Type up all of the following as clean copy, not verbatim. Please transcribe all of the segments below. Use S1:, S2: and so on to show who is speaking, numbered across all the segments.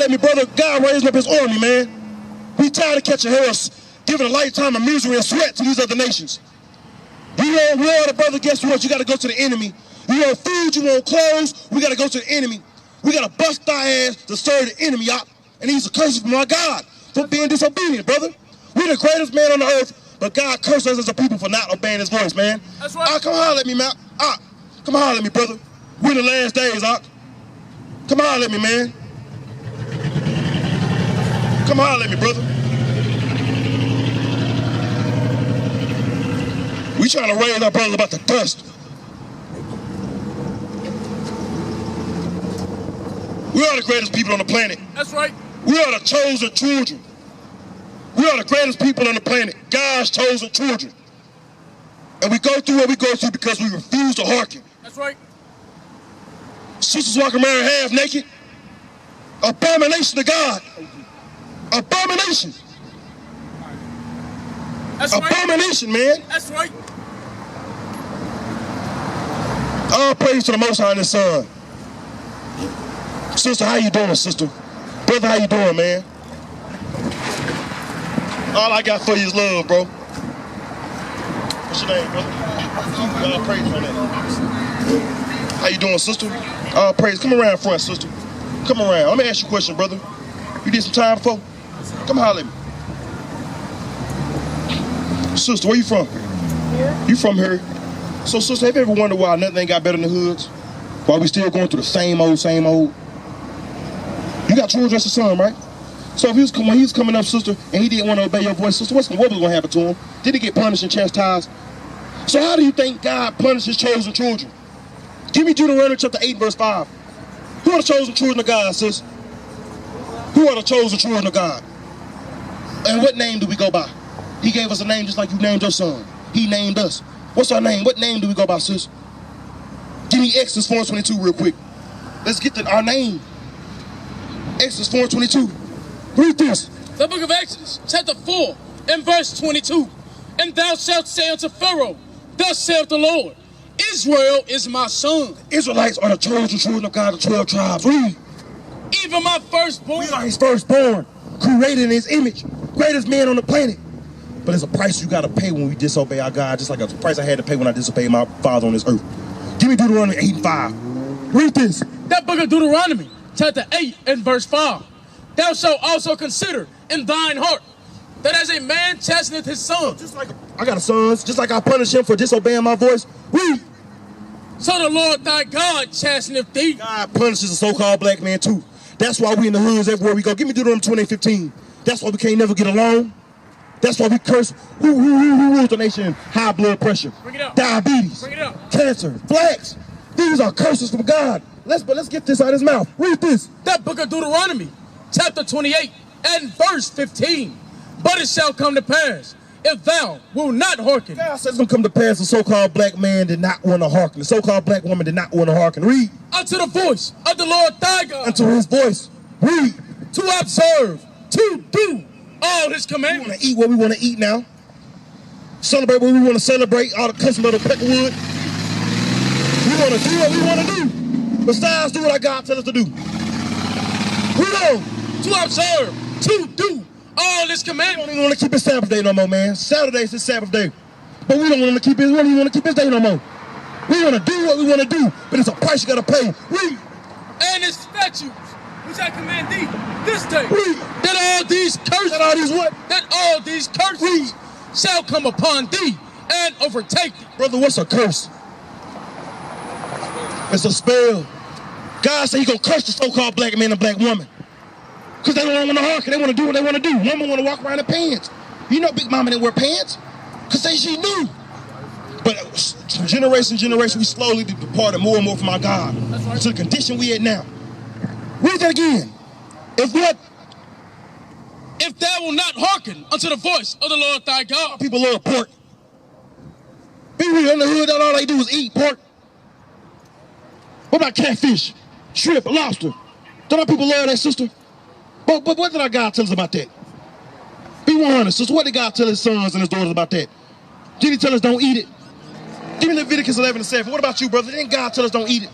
S1: let me, brother. God raising up his army, man. We tired of catching hell, giving a lifetime of misery and sweat to these other nations. You want water, brother, guess what? You got to go to the enemy. You want food, you want clothes, we got to go to the enemy. We got to bust our ass to serve the enemy, y'all. And these are curses from our God for being disobedient, brother. We're the greatest man on the earth, but God cursed us as a people for not obeying his voice, man.
S2: That's right.
S1: Come holler at me, man. Come holler at me, brother. We're in the last days, Come holler at me, man. Come holler at me, brother. We trying to raise our brothers about the dust. We are the greatest people on the planet.
S2: That's right.
S1: We are the chosen children. We are the greatest people on the planet. God's chosen children. And we go through what we go through because we refuse to hearken.
S2: That's right.
S1: Sisters walking around half naked. Abomination to God. Abomination.
S2: That's right.
S1: Abomination, man.
S2: That's right.
S1: All praise to the Most High and His Son. Sister, how you doing, sister? Brother, how you doing, man? All I got for you is love, bro. What's your name, brother? All praise on that. How you doing, sister? All praise. Come around front, sister. Come around. Let me ask you a question, brother. You did some time before? Come holler at me. Sister, where you from?
S3: Here.
S1: You from here? So, sister, have you ever wondered why nothing ain't got better in the hoods? Why we still going through the same old, same old? You got children as a son, right? So if he was, when he was coming up, sister, and he didn't want to obey your voice, sister, what was going to happen to him? Did he get punished and chastised? So how do you think God punished his chosen children? Give me Deuteronomy chapter 8, verse 5. Who are the chosen children of God, sis? Who are the chosen children of God? And what name do we go by? He gave us a name just like you named your son. He named us. What's our name? What name do we go by, sis? Give me Exodus 4:22 real quick. Let's get to our name. Exodus 4:22. Read this.
S2: The book of Exodus, chapter 4, and verse 22. And thou shalt say unto Pharaoh, thus saith the Lord, Israel is my son.
S1: Israelites are the chosen children of God, the 12 tribes. Read.
S2: Even my firstborn.
S1: We are his firstborn, created in his image, greatest man on the planet. But there's a price you got to pay when we disobey our God, just like a price I had to pay when I disobeyed my Father on this earth. Give me Deuteronomy 8 and 5. Read this.
S2: That book of Deuteronomy, chapter 8 and verse 5. Thou shalt also consider in thine heart that as a man chasteneth his son.
S1: Just like I got a son, just like I punish him for disobeying my voice. Read.
S2: So the Lord thy God chasteneth thee.
S1: God punishes a so-called black man too. That's why we in the hoods everywhere we go. Give me Deuteronomy 28:15. That's why we can't never get along. That's why we curse. Who rules the nation? High blood pressure,
S2: Bring it up.
S1: diabetes,
S2: Bring it up.
S1: cancer, blacks. These are curses from God. Let's get this out of his mouth. Read this.
S2: That book of Deuteronomy, chapter 28 and verse 15. But it shall come to pass, if thou wilt not hearken.
S1: God says it's going to come to pass the so-called black man did not want to hearken. The so-called black woman did not want to hearken. Read.
S2: Unto the voice of the Lord thy God.
S1: Unto his voice. Read.
S2: To observe, to do all his
S1: We
S2: commandments.
S1: want to eat what we want to eat now. Celebrate what we want to celebrate. All the custom of the peckerwood. We want to do what we want to do. Besides, do what our God tells us to do. Read on.
S2: To observe, to do all his
S1: We don't
S2: commandments.
S1: even want to keep his Sabbath day no more, man. Saturday's his Sabbath day. But we don't want to keep his, we don't even want to keep his day no more. We want to do what we want to do, but it's a price you got to pay. Read.
S2: And his statutes, which I command thee this day.
S1: Read.
S2: That all these curses,
S1: That all these what?
S2: that all these curses shall come upon thee and overtake thee.
S1: Brother, what's a curse? It's a spell. God said he going to curse the so-called black man and black woman. Because they don't want to hearken. They want to do what they want to do. Women want to walk around in pants. You know Big Mama didn't wear pants. Because she knew. But from generation to generation, we slowly departed more and more from our God.
S2: right.
S1: To the condition we at now. Read that again.
S2: If thou wilt not hearken unto the voice of the Lord thy God.
S1: People love pork. Be real, in the hood, all they do is eat pork. What about catfish, shrimp, lobster? Don't our people love that, sister? But what did our God tell us about that? Be 100, sister. What did God tell his sons and his daughters about that? Did he tell us don't eat it? Give me Leviticus 11:7. What about you, brother? Didn't God tell us don't eat it?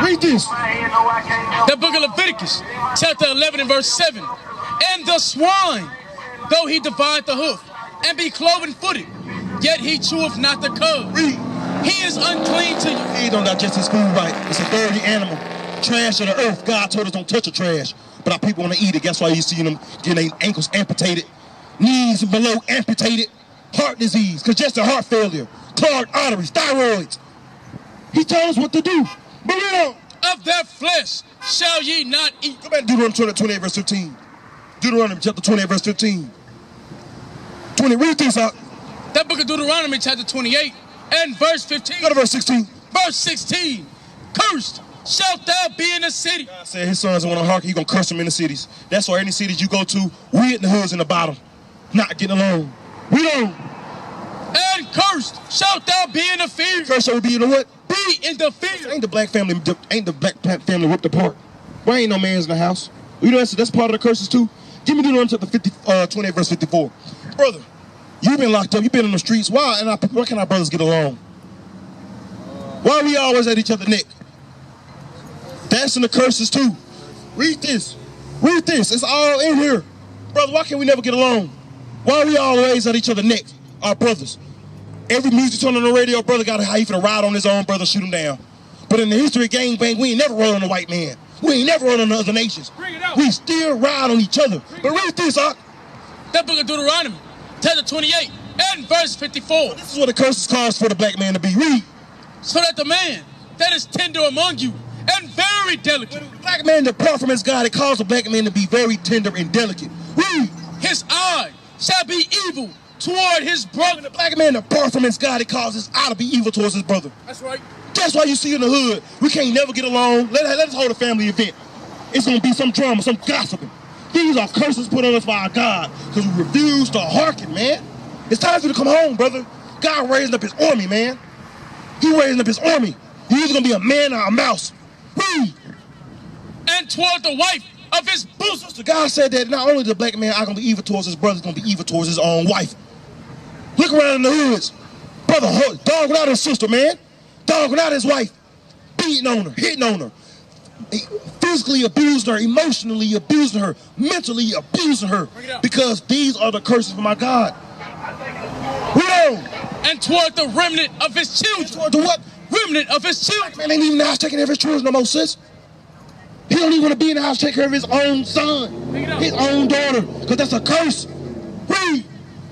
S1: Read this.
S2: The book of Leviticus, chapter 11 and verse 7. And the swine, though he divide the hoof, and be cloven-footed, yet he cheweth not the cud.
S1: Read.
S2: He is unclean to you.
S1: He don't digest his food right. It's a dirty animal. Trash of the earth. God told us don't touch the trash. But our people want to eat it. That's why you see them getting their ankles amputated, knees below amputated, heart disease, congestive heart failure, clogged arteries, thyroids. He told us what to do. But we don't.
S2: Of their flesh shall ye not eat.
S1: Go back to Deuteronomy 28 verse 15. Deuteronomy chapter 28 verse 15. 20, read this out.
S2: That book of Deuteronomy chapter 28 and verse 15.
S1: Go to verse 16.
S2: Verse 16. Cursed shalt thou be in the city.
S1: God said his sons want to hearken, he gonna curse them in the cities. That's why any cities you go to, we in the hoods in the bottom, not getting along. We don't.
S2: And cursed shalt thou be in the field.
S1: Cursed shall be in the what?
S2: Be in the field.
S1: Ain't the black family ripped apart? Why ain't no man's in the house? You know that's part of the curses too. Give me Deuteronomy chapter 28 verse 54. Brother, you've been locked up, you've been in the streets. Why can our brothers get along? Why are we always at each other's neck? That's in the curses too. Read this. Read this. It's all in here. Brother, why can't we never get along? Why are we always at each other's neck? Our brothers. Every music turned on the radio, brother got how he finna ride on his own brother, shoot him down. But in the history of gangbang, we ain't never run on a white man. We ain't never run on the other nations. We still ride on each other. But read this, Doc.
S2: That book of Deuteronomy, chapter 28 and verse 54.
S1: This is what the curses cause for the black man to be. Read.
S2: So that the man that is tender among you and very delicate.
S1: When the black man depart from his God, it caused the black man to be very tender and delicate. Read.
S2: His eye shall be evil toward his brother.
S1: When the black man depart from his God, it causes his eye to be evil towards his brother.
S2: That's right.
S1: That's why you see in the hood, we can't never get along. Let us hold a family event. It's going to be some drama, some gossiping. These are curses put on us by our God because we refuse to hearken, man. It's time for you to come home, brother. God raising up his army, man. He raising up his army. He's either going to be a man or a mouse. Read.
S2: And toward the wife of his bosom.
S1: So God said that not only the black man are going to be evil towards his brother, he's going to be evil towards his own wife. Look around in the hoods. Brother, dogging out his sister, man. Dogging out his wife. Beating on her, hitting on her. Physically abusing her, emotionally abusing her, mentally abusing her. Because these are the curses from my God. We don't.
S2: And toward the remnant of his children.
S1: And toward the what?
S2: Remnant of his children.
S1: Man ain't even in the house taking care of his children no more, sis. He don't even want to be in the house taking care of his own son, his own daughter, because that's a curse. Read.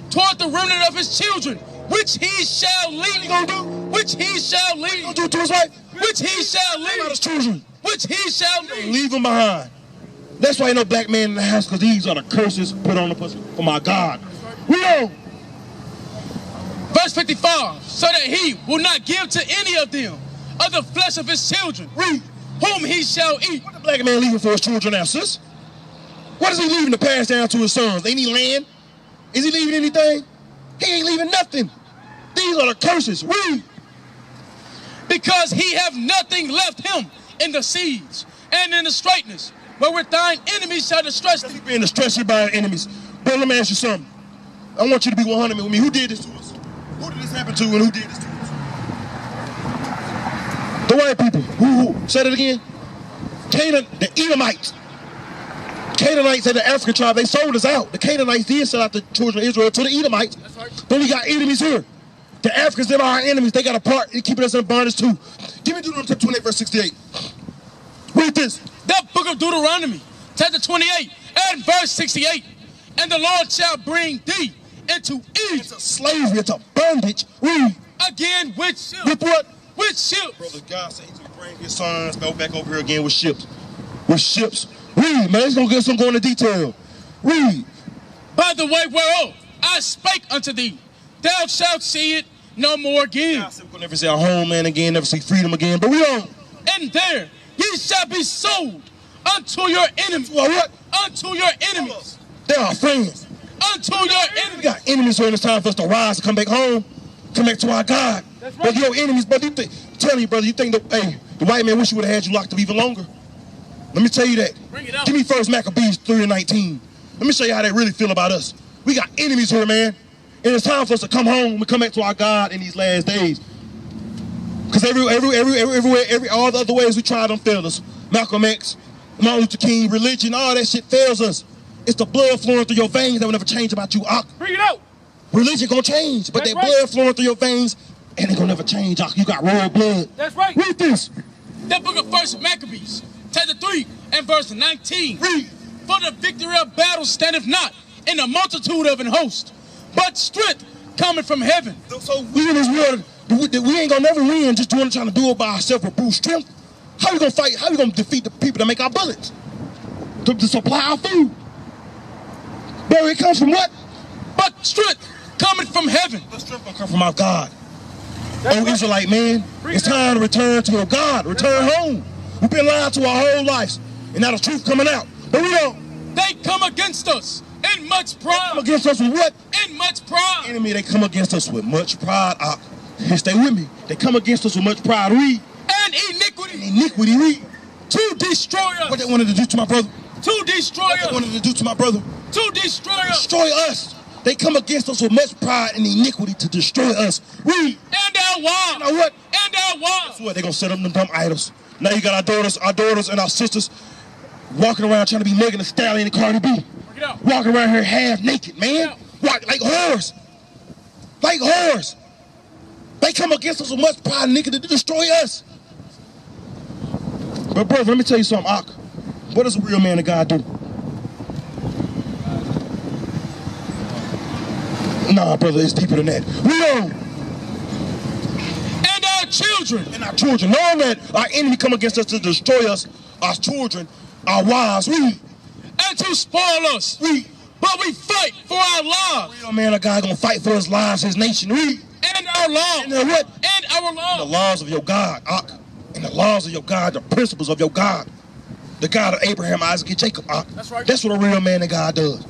S2: Toward the remnant of his children, which he shall lead.
S1: What he gonna do?
S2: Which he shall lead.
S1: What he gonna do to his wife?
S2: Which he shall lead.
S1: His children.
S2: Which he shall lead.
S1: Leave them behind. That's why ain't no black man in the house, because these are the curses put on the person for my God. We know.
S2: Verse 55, so that he will not give to any of them of the flesh of his children.
S1: Read.
S2: Whom he shall eat.
S1: What the black man leaving for his children now, sis? What is he leaving to pass down to his sons? Ain't he land? Is he leaving anything? He ain't leaving nothing. These are the curses. Read.
S2: Because he have nothing left him in the siege and in the straightness, wherewith thine enemies shall distress thee.
S1: He being distressed by our enemies. But let me ask you something. I want you to be 100 with me. Who did this to us? Who did this happen to and who did this to us? The white people. Who? Say that again. Canaan, the Edomites. Canaanites and the African tribe, they sold us out. The Canaanites did sell out the children of Israel to the Edomites.
S2: That's right.
S1: But we got enemies here. The Africans, them are our enemies. They got a part in keeping us in bondage too. Give me Deuteronomy 28 verse 68. Read this.
S2: That book of Deuteronomy, chapter 28 and verse 68. And the Lord shall bring thee into Egypt.
S1: It's a slavery, it's a bondage. Read.
S2: Again with ships.
S1: With what?
S2: With ships.
S1: Brother, God said he's going to bring his sons back over here again with ships. With ships. Read, man. It's going to get some going into detail. Read.
S2: By the way whereof I spake unto thee, thou shalt see it no more again.
S1: God said we're going to never see our homeland again, never see freedom again, but we don't.
S2: And there ye shall be sold unto your enemies.
S1: Well, what?
S2: Unto your enemies.
S1: They're our friends.
S2: Unto your
S1: We
S2: enemies.
S1: got enemies here, and it's time for us to rise and come back home, come back to our God.
S2: That's right.
S1: But your enemies, brother, you think, tell you, brother, you think that, hey, the white man wish he would have had you locked up even longer. Let me tell you that.
S2: Bring it out.
S1: Give me first Maccabees 3:19. Let me show you how they really feel about us. We got enemies here, man. And it's time for us to come home and come back to our God in these last days. Because all the other ways we tried them failed us. Malcolm X, Martin Luther King, religion, all that shit fails us. It's the blood flowing through your veins that will never change about you, Ak.
S2: Bring it out.
S1: Religion gonna change, but that blood flowing through your veins and it gonna never change, Ak. You got royal blood.
S2: That's right.
S1: Read this.
S2: The book of 1 Maccabees, chapter 3 and verse 19.
S1: Read.
S2: For the victory of battle standeth not in a multitude of an host, but strength coming from heaven.
S1: So we in this world, we ain't gonna never win just trying to do it by ourselves with brute strength. How we gonna fight? How we gonna defeat the people that make our bullets? To supply our food. But it comes from what?
S2: But strength coming from heaven.
S1: The strength gonna come from our God. Israelite man, it's time to return to your God. Return home. We've been lied to our whole lives, and now the truth coming out. But we don't.
S2: They come against us in much pride.
S1: They come against us with what?
S2: In much pride.
S1: Enemy, they come against us with much pride. Stay with me. They come against us with much pride. Read.
S2: And iniquity.
S1: Iniquity. Read.
S2: To destroy us.
S1: What they wanted to do to my brother.
S2: To destroy us.
S1: What they wanted to do to my brother.
S2: To destroy us.
S1: Destroy us. They come against us with much pride and iniquity to destroy us. Read.
S2: And our wives.
S1: You know what?
S2: And our wives.
S1: Guess what? They're going to set up them dumb idols. Now you got our daughters and our sisters walking around trying to be Megan Thee Stallion and Cardi B. Walking around here half naked, man. Walk like whores. Like whores. They come against us with much pride and iniquity to destroy us. But brother, let me tell you something, Ak. What does a real man of God do? Nah, brother, it's deeper than that. We know.
S2: And our children.
S1: And our children. Knowing that our enemy come against us to destroy us, our children, our wives,
S2: and to spoil us. But we fight for our lives.
S1: A real man of God gonna fight for his lives, his nation.
S2: And our laws.
S1: And what?
S2: And our laws.
S1: The laws of your God, Ak. And the laws of your God, the principles of your God. The God of Abraham, Isaac, and Jacob, Ak.
S2: That's right.
S1: That's what a real man of God does.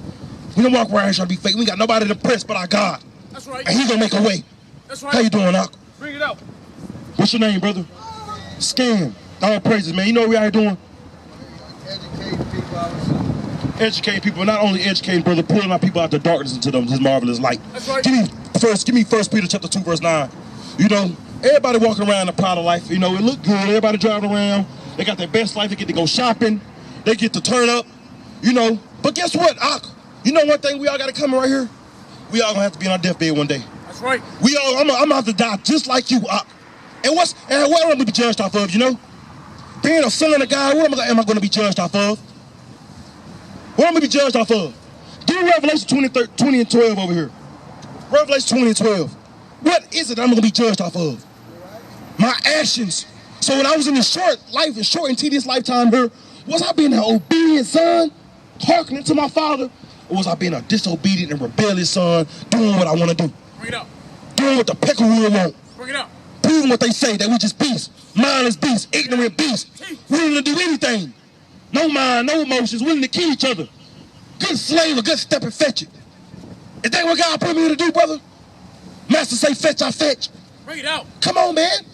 S1: We don't walk around here trying to be fake. We got nobody to press but our God.
S2: That's right.
S1: And He's gonna make a way.
S2: That's right.
S1: How you doing, Ak?
S2: Bring it out.
S1: What's your name, brother? Scam. All praises, man. You know what we out here doing?
S3: Educating people.
S1: Educating people, not only educating, brother, pulling our people out the darkness into his marvelous light.
S2: That's right.
S1: Give me 1 Peter chapter 2, verse 9. You know, everybody walking around in a proud of life. You know, it look good. Everybody driving around. They got their best life. They get to go shopping. They get to turn up. You know, but guess what, Ak? You know one thing we all got to come right here? We all gonna have to be on our deathbed one day.
S2: That's right.
S1: I'm gonna have to die just like you, Ak. And what am I gonna be judged off of, you know? Being a son of God, what am I gonna be judged off of? What am I gonna be judged off of? Do Revelation 20 and 12 over here. Revelation 20 and 12. What is it I'm gonna be judged off of? My actions. So when I was in this short and tedious lifetime here, was I being an obedient son, hearkening to my father? Or was I being a disobedient and rebellious son, doing what I want to do?
S2: Bring it up.
S1: Doing what the peckerwood want.
S2: Bring it up.
S1: Proving what they say, that we just beasts. Mindless beasts, ignorant beasts. Willing to do anything. No mind, no emotions, willing to kill each other. Good slave, a good step and fetch it. Is that what God put me here to do, brother? Master say fetch, I fetch.
S2: Bring it out.
S1: Come on, man.